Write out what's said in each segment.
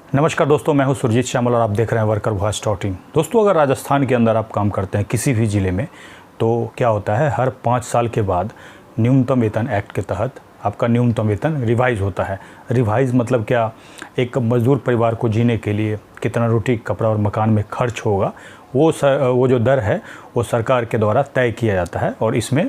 नमस्कार दोस्तों, मैं हूं सुरजीत श्यामल और आप देख रहे हैं वर्कर वॉइस .in। दोस्तों, अगर राजस्थान के अंदर आप काम करते हैं किसी भी ज़िले में, तो क्या होता है, हर 5 साल के बाद न्यूनतम वेतन एक्ट के तहत आपका न्यूनतम वेतन रिवाइज़ होता है। रिवाइज़ मतलब क्या, एक मज़दूर परिवार को जीने के लिए कितना रोटी, कपड़ा और मकान में खर्च होगा, वो जो दर है वो सरकार के द्वारा तय किया जाता है और इसमें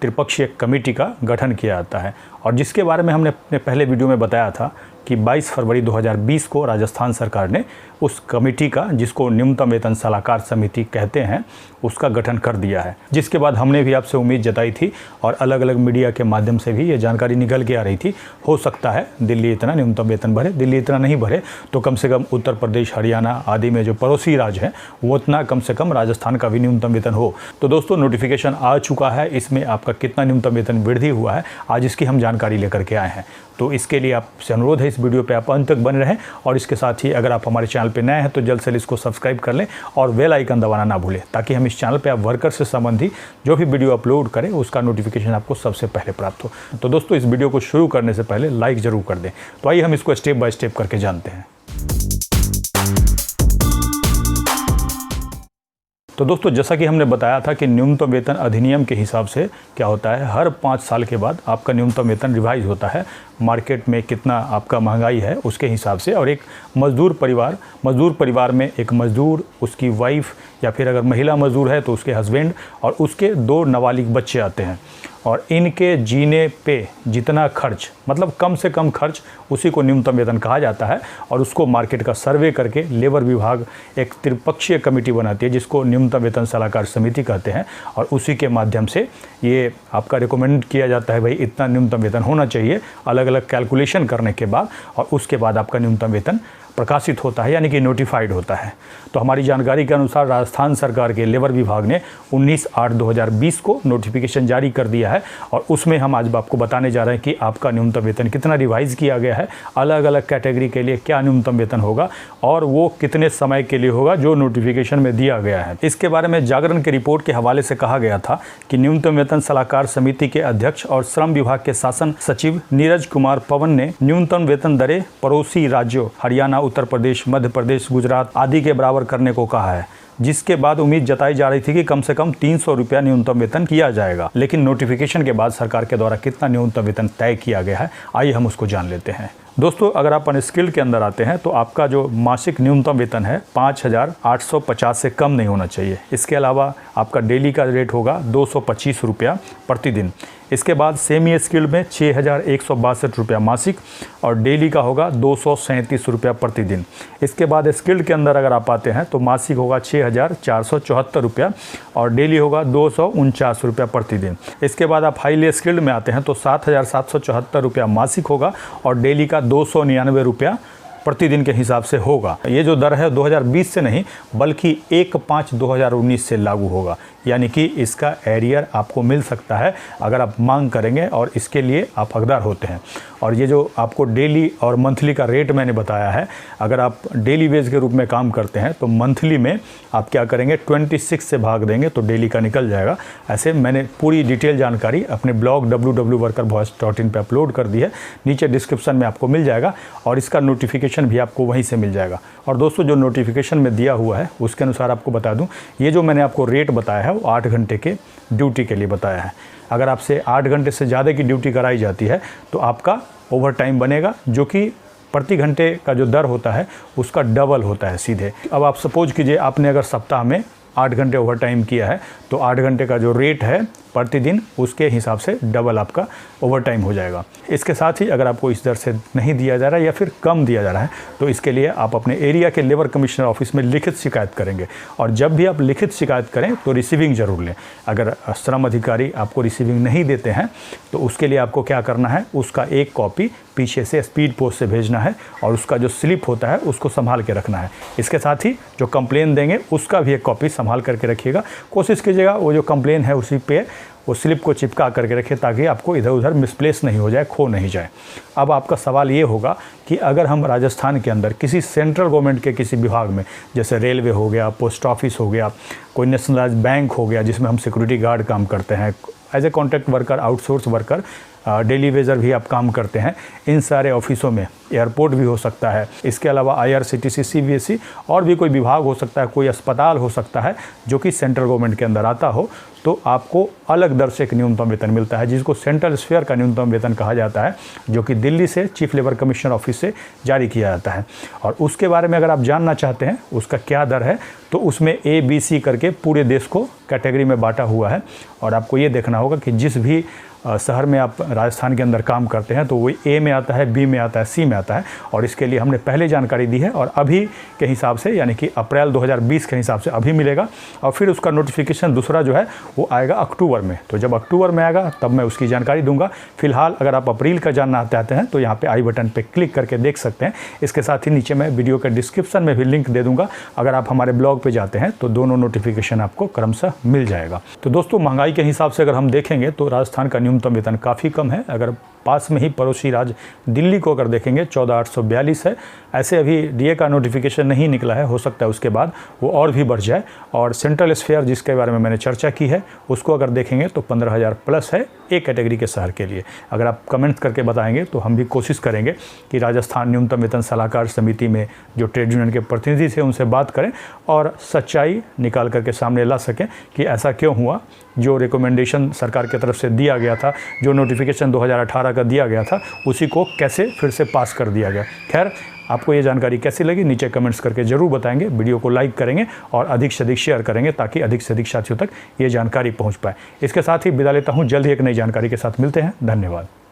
त्रिपक्षीय कमेटी का गठन किया जाता है। और जिसके बारे में हमने अपने पहले वीडियो में बताया था कि 22 फरवरी 2020 को राजस्थान सरकार ने उस कमेटी का, जिसको न्यूनतम वेतन सलाहकार समिति कहते हैं, उसका गठन कर दिया है। जिसके बाद हमने भी आपसे उम्मीद जताई थी और अलग अलग मीडिया के माध्यम से भी ये जानकारी निकल के आ रही थी, हो सकता है दिल्ली इतना न्यूनतम वेतन भरे, दिल्ली इतना नहीं भरे तो कम से कम उत्तर प्रदेश, हरियाणा आदि में जो पड़ोसी राज्य हैं वो इतना, कम से कम राजस्थान का भी न्यूनतम वेतन हो। तो दोस्तों, नोटिफिकेशन आ चुका है, इसमें आपका कितना न्यूनतम वेतन वृद्धि हुआ है, आज इसकी हम जानकारी लेकर के आए हैं। तो इसके लिए आपसे अनुरोध है, इस वीडियो पे आप अंत तक बने रहें और इसके साथ ही अगर आप हमारे चैनल पे नए हैं तो जल्द से जल्द इसको सब्सक्राइब कर लें और बेल आइकन दबाना ना भूलें, ताकि हम इस चैनल पे आप वर्कर से संबंधी जो भी वीडियो अपलोड करें उसका नोटिफिकेशन आपको सबसे पहले प्राप्त हो। तो दोस्तों, इस वीडियो को शुरू करने से पहले लाइक ज़रूर कर दें। तो आइए हम इसको स्टेप बाय स्टेप करके जानते हैं। तो दोस्तों, जैसा कि हमने बताया था कि न्यूनतम वेतन अधिनियम के हिसाब से क्या होता है, हर 5 साल के बाद आपका न्यूनतम वेतन रिवाइज होता है, मार्केट में कितना आपका महंगाई है उसके हिसाब से। और एक मज़दूर परिवार में एक मज़दूर, उसकी वाइफ या फिर अगर महिला मज़दूर है तो उसके हस्बैंड और उसके 2 नाबालिग बच्चे आते हैं और इनके जीने पे जितना खर्च, मतलब कम से कम खर्च, उसी को न्यूनतम वेतन कहा जाता है। और उसको मार्केट का सर्वे करके लेबर विभाग एक त्रिपक्षीय कमेटी बनाती है, जिसको न्यूनतम वेतन सलाहकार समिति कहते हैं, और उसी के माध्यम से ये आपका रिकमेंड किया जाता है, भाई इतना न्यूनतम वेतन होना चाहिए, अलग अलग कैलकुलेशन करने के बाद, और उसके बाद आपका न्यूनतम वेतन प्रकाशित होता है, यानी कि नोटिफाइड होता है। तो हमारी जानकारी के अनुसार राजस्थान सरकार के लेबर विभाग ने 19/8/2020 को नोटिफिकेशन जारी कर दिया है और उसमें हम आज आपको बताने जा रहे हैं कि आपका न्यूनतम वेतन कितना रिवाइज़ किया गया है, अलग अलग कैटेगरी के लिए क्या न्यूनतम वेतन होगा और वो कितने समय के लिए होगा जो नोटिफिकेशन में दिया गया है। इसके बारे में जागरण की रिपोर्ट के हवाले से कहा गया था कि न्यूनतम वेतन सलाहकार समिति के अध्यक्ष और श्रम विभाग के शासन सचिव नीरज कुमार पवन ने न्यूनतम वेतन दरें पड़ोसी राज्यों हरियाणा, उत्तर प्रदेश, मध्य प्रदेश, गुजरात आदि के बराबर करने को कहा है, जिसके बाद उम्मीद जताई जा रही थी कि कम से कम 300 रुपया न्यूनतम वेतन किया जाएगा। लेकिन नोटिफिकेशन के बाद सरकार के द्वारा कितना न्यूनतम वेतन तय किया गया है, आइए हम उसको जान लेते हैं। दोस्तों, अगर आप अनस्किल्ड के अंदर आते हैं तो आपका जो मासिक न्यूनतम वेतन है 5,850 से कम नहीं होना चाहिए। इसके अलावा आपका डेली का रेट होगा 225 रुपया प्रतिदिन। इसके बाद सेमी स्किल्ड में 6,162 रुपया मासिक और डेली का होगा 237 रुपया प्रतिदिन। इसके बाद स्किल्ड के अंदर अगर आप आते हैं तो मासिक होगा 6,474 रुपया और डेली होगा 249 रुपया प्रतिदिन। इसके बाद आप हाईली स्किल्ड में आते हैं तो 7,774 रुपया मासिक होगा और डेली का 299 रुपया प्रतिदिन के हिसाब से होगा। ये जो दर है 2020 से नहीं बल्कि 1/5/2019 से लागू होगा, यानी कि इसका एरियर आपको मिल सकता है अगर आप मांग करेंगे और इसके लिए आप हकदार होते हैं। और ये जो आपको डेली और मंथली का रेट मैंने बताया है, अगर आप डेली वेज के रूप में काम करते हैं तो मंथली में आप क्या करेंगे, 26 से भाग देंगे तो डेली का निकल जाएगा। ऐसे मैंने पूरी डिटेल जानकारी अपने ब्लॉग www.workervoice.in पे अपलोड कर दी है, नीचे डिस्क्रिप्शन में आपको मिल जाएगा और इसका नोटिफिकेशन भी आपको वहीं से मिल जाएगा। और दोस्तों, जो नोटिफिकेशन में दिया हुआ है उसके अनुसार आपको बता दूं, ये जो मैंने आपको रेट बताया है वो 8 घंटे के ड्यूटी के लिए बताया है। अगर आपसे 8 घंटे से ज़्यादा की ड्यूटी कराई जाती है तो आपका ओवर टाइम बनेगा, जो कि प्रति घंटे का जो दर होता है उसका डबल होता है सीधे। अब आप सपोज कीजिए आपने अगर सप्ताह में 8 घंटे ओवर टाइम किया है तो 8 घंटे का जो रेट है प्रतिदिन उसके हिसाब से डबल आपका ओवर टाइम हो जाएगा। इसके साथ ही अगर आपको इस दर से नहीं दिया जा रहा है या फिर कम दिया जा रहा है तो इसके लिए आप अपने एरिया के लेबर कमिश्नर ऑफिस में लिखित शिकायत करेंगे। और जब भी आप लिखित शिकायत करें तो रिसीविंग ज़रूर लें। अगर श्रम अधिकारी आपको रिसीविंग नहीं देते हैं तो उसके लिए आपको क्या करना है, उसका एक कॉपी पीछे से स्पीड पोस्ट से भेजना है और उसका जो स्लिप होता है उसको संभाल के रखना है। इसके साथ ही जो कंप्लेन देंगे उसका भी एक कॉपी संभाल करके रखिएगा। कोशिश कीजिएगा वो जो कंप्लेन है उसी पे वो स्लिप को चिपका करके रखें ताकि आपको इधर उधर मिसप्लेस नहीं हो जाए, खो नहीं जाए। अब आपका सवाल ये होगा कि अगर हम राजस्थान के अंदर किसी सेंट्रल गवर्नमेंट के किसी विभाग में, जैसे रेलवे हो गया, पोस्ट ऑफिस हो गया, कोई नेशनलाइज्ड बैंक हो गया जिसमें हम सिक्योरिटी गार्ड काम करते हैं, as a contract worker, outsource worker daily wager भी आप काम करते हैं, इन सारे ऑफिसों में एयरपोर्ट भी हो सकता है, इसके अलावा IRCTC, CBSE और भी कोई विभाग हो सकता है, कोई अस्पताल हो सकता है जो कि सेंट्रल गवर्नमेंट के अंदर आता हो, तो आपको अलग दर से एक न्यूनतम वेतन मिलता है जिसको सेंट्रल स्फीयर का न्यूनतम वेतन कहा जाता है, जो कि दिल्ली से चीफ लेबर कमिश्नर ऑफिस से जारी किया जाता है। और उसके बारे में अगर आप जानना चाहते हैं उसका क्या दर है, तो उसमें ABC करके पूरे देश को कैटेगरी में बांटा हुआ है। और आपको ये देखना होगा कि जिस भी शहर में आप राजस्थान के अंदर काम करते हैं तो वो A में आता है, B में आता है, C में आता है। और इसके लिए हमने पहले जानकारी दी है और अभी के हिसाब से यानी कि अप्रैल 2020 के हिसाब से अभी मिलेगा। और फिर उसका नोटिफिकेशन दूसरा जो है वो आएगा अक्टूबर में। तो जब अक्टूबर में आएगा तब मैं उसकी जानकारी दूंगा। फिलहाल अगर आप अप्रैल का जानना चाहते हैं तो यहाँ पे आई बटन पर क्लिक करके देख सकते हैं। इसके साथ ही नीचे मैं वीडियो के डिस्क्रिप्शन में भी लिंक दे दूँगा। अगर आप हमारे ब्लॉग पर जाते हैं तो दोनों नोटिफिकेशन आपको क्रमशः मिल जाएगा। तो दोस्तों, महंगाई के हिसाब से अगर हम देखेंगे तो राजस्थान का न्यूनतम वेतन काफ़ी कम है। अगर पास में ही पड़ोसी राज्य दिल्ली को अगर देखेंगे 14,842 है। ऐसे अभी DA का नोटिफिकेशन नहीं निकला है, हो सकता है उसके बाद वो और भी बढ़ जाए। और सेंट्रल स्फीयर जिसके बारे में मैंने चर्चा की है उसको अगर देखेंगे तो 15,000 प्लस है एक कैटेगरी के शहर के लिए। अगर आप कमेंट करके बताएंगे तो हम भी कोशिश करेंगे कि राजस्थान न्यूनतम वेतन सलाहकार समिति में जो ट्रेड यूनियन के प्रतिनिधि थे उनसे बात करें और सच्चाई निकाल करके सामने ला सकें कि ऐसा क्यों हुआ। जो रिकमेंडेशन सरकार की तरफ से दिया गया था, जो नोटिफिकेशन 2018 का दिया गया था, उसी को कैसे फिर से पास कर दिया गया। खैर, आपको ये जानकारी कैसी लगी नीचे कमेंट्स करके ज़रूर बताएंगे। वीडियो को लाइक करेंगे और अधिक से अधिक शेयर करेंगे ताकि अधिक से अधिक साथियों तक ये जानकारी पहुंच पाए। इसके साथ ही विदा लेता हूं, जल्द ही एक नई जानकारी के साथ मिलते हैं। धन्यवाद।